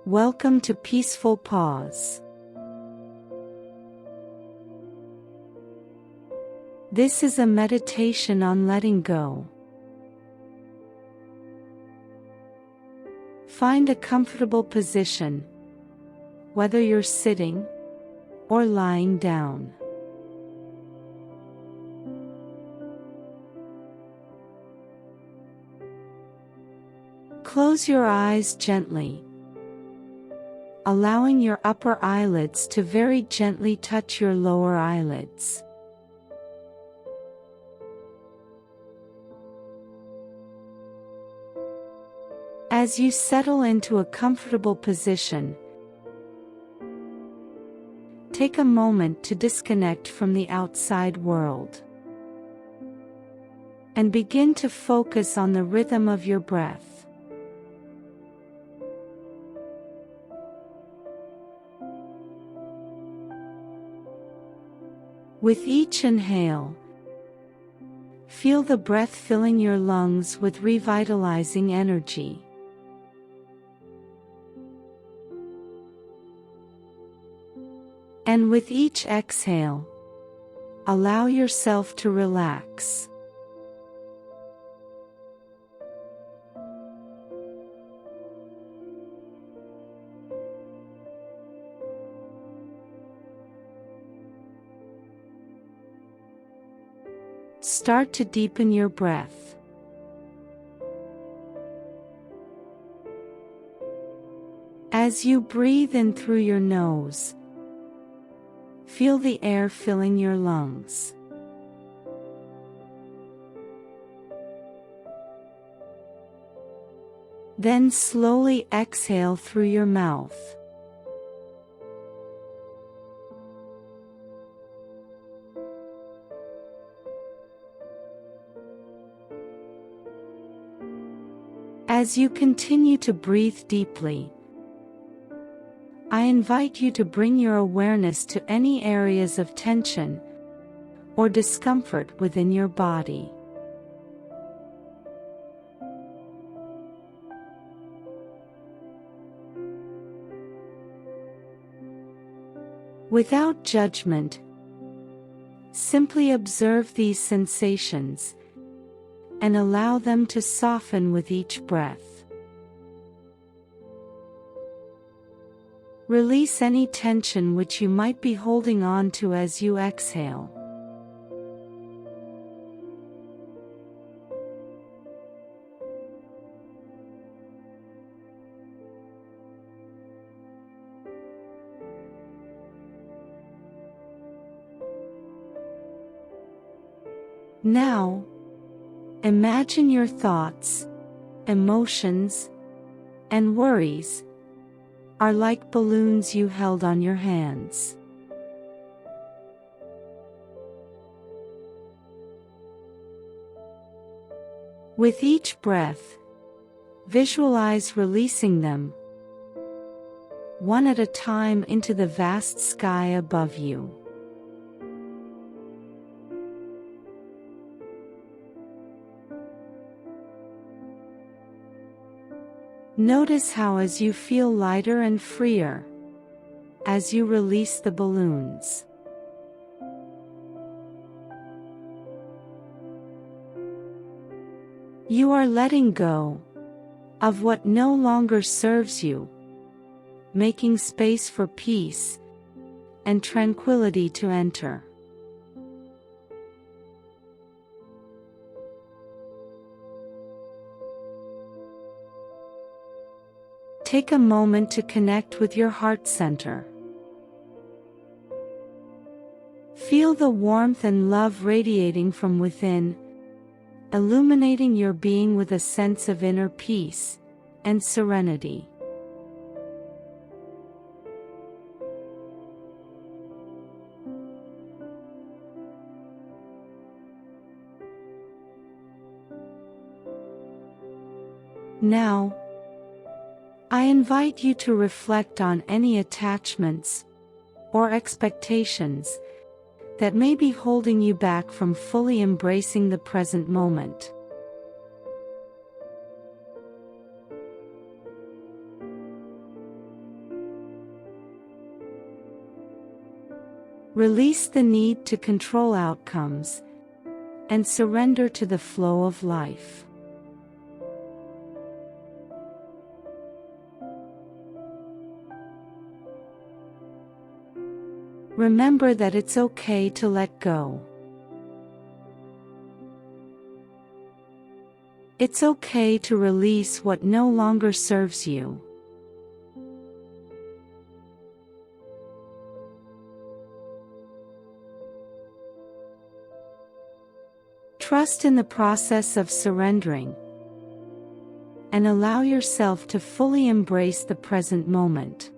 Welcome to Peaceful Pause. This is a meditation on letting go. Find a comfortable position, whether you're sitting or lying down. Close your eyes gently, allowing your upper eyelids to very gently touch your lower eyelids. As you settle into a comfortable position, take a moment to disconnect from the outside world and begin to focus on the rhythm of your breath. With each inhale, feel the breath filling your lungs with revitalizing energy. And with each exhale, allow yourself to relax. Start to deepen your breath. As you breathe in through your nose, feel the air filling your lungs. Then slowly exhale through your mouth. As you continue to breathe deeply, I invite you to bring your awareness to any areas of tension or discomfort within your body. Without judgment, simply observe these sensations and allow them to soften with each breath. Release any tension which you might be holding on to as you exhale. Now, imagine your thoughts, emotions, and worries are like balloons you held on your hands. With each breath, visualize releasing them, one at a time, into the vast sky above you. Notice how, as you feel lighter and freer, as you release the balloons. You are letting go of what no longer serves you, making space for peace and tranquility to enter. Take a moment to connect with your heart center. Feel the warmth and love radiating from within, illuminating your being with a sense of inner peace and serenity. Now, I invite you to reflect on any attachments or expectations that may be holding you back from fully embracing the present moment. Release the need to control outcomes and surrender to the flow of life. Remember that it's okay to let go. It's okay to release what no longer serves you. Trust in the process of surrendering, and allow yourself to fully embrace the present moment.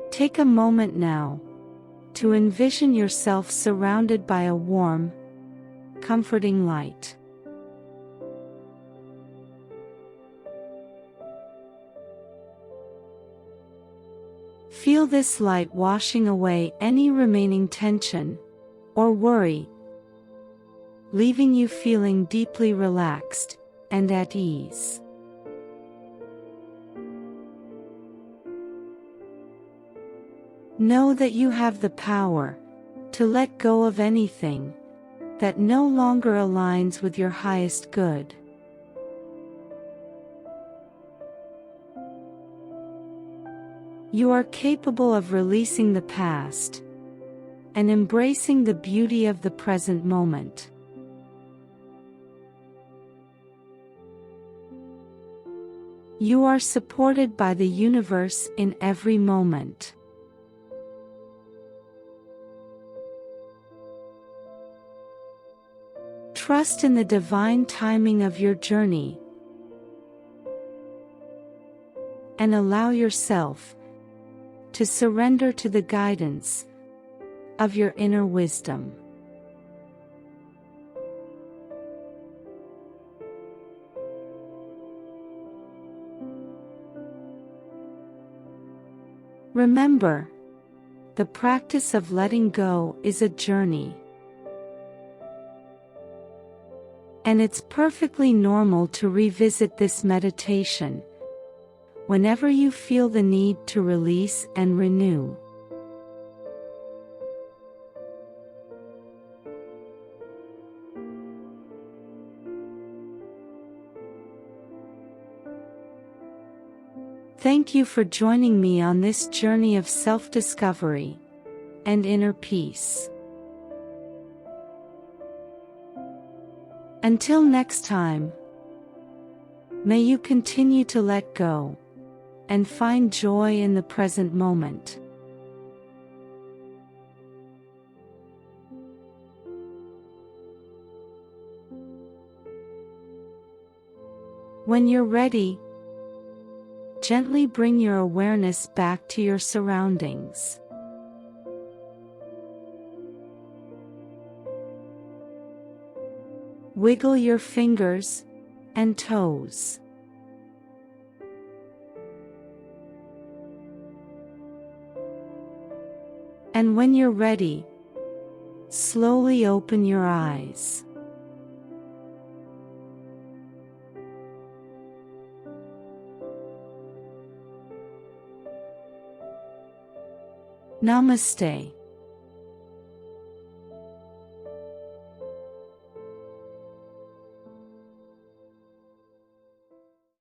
Take a moment now to envision yourself surrounded by a warm, comforting light. Feel this light washing away any remaining tension or worry, leaving you feeling deeply relaxed and at ease. Know that you have the power to let go of anything that no longer aligns with your highest good. You are capable of releasing the past and embracing the beauty of the present moment. You are supported by the universe in every moment. Trust in the divine timing of your journey and allow yourself to surrender to the guidance of your inner wisdom. Remember, the practice of letting go is a journey. And it's perfectly normal to revisit this meditation whenever you feel the need to release and renew. Thank you for joining me on this journey of self-discovery and inner peace. Until next time, may you continue to let go and find joy in the present moment. When you're ready, gently bring your awareness back to your surroundings. Wiggle your fingers and toes. And when you're ready, slowly open your eyes. Namaste.